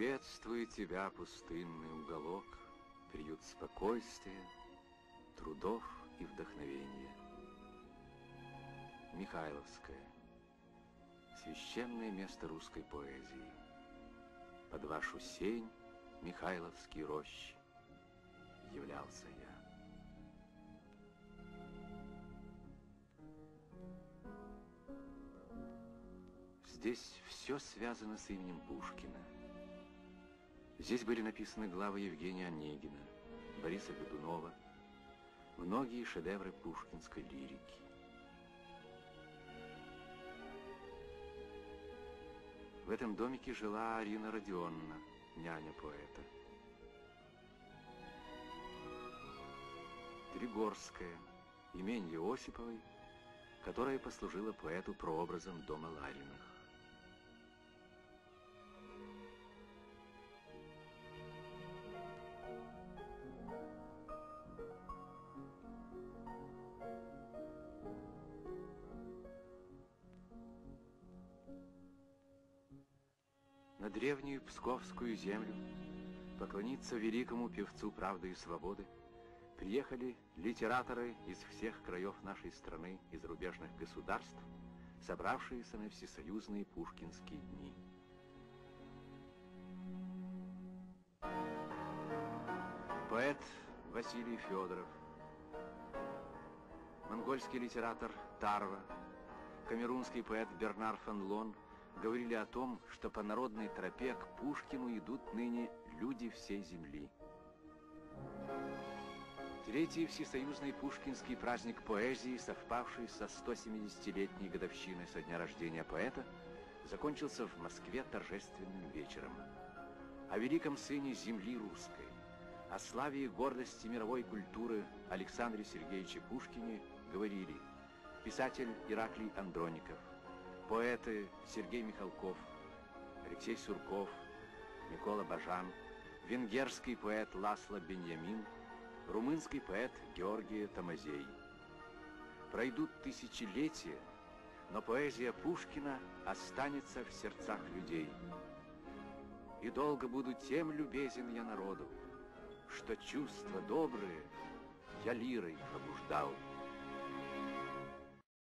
Приветствую тебя, пустынный уголок, приют спокойствия, трудов и вдохновения. Михайловская. Священное место русской поэзии. Под вашу сень, Михайловские рощи, являлся я. Здесь все связано с именем Пушкина. Здесь были написаны главы Евгения Онегина, Бориса Годунова, многие шедевры пушкинской лирики. В этом домике жила Арина Родионовна, няня поэта. Тригорская, имение Осиповой, которая послужила поэту прообразом дома Лариных. На древнюю псковскую землю поклониться великому певцу правды и свободы приехали литераторы из всех краев нашей страны и зарубежных государств, собравшиеся на всесоюзные пушкинские дни. Поэт Василий Федоров, монгольский литератор Тарва, камерунский поэт Бернар фон Лон говорили о том, что по народной тропе к Пушкину идут ныне люди всей земли. Третий всесоюзный пушкинский праздник поэзии, совпавший со 170-летней годовщиной со дня рождения поэта, закончился в Москве торжественным вечером. О великом сыне земли русской, о славе и гордости мировой культуры Александре Сергеевиче Пушкине говорили писатель Ираклий Андроников, поэты Сергей Михалков, Алексей Сурков, Микола Бажан, венгерский поэт Ласло Беньямин, румынский поэт Георгий Томазей. Пройдут тысячелетия, но поэзия Пушкина останется в сердцах людей. И долго буду тем любезен я народу, что чувства добрые я лирой пробуждал.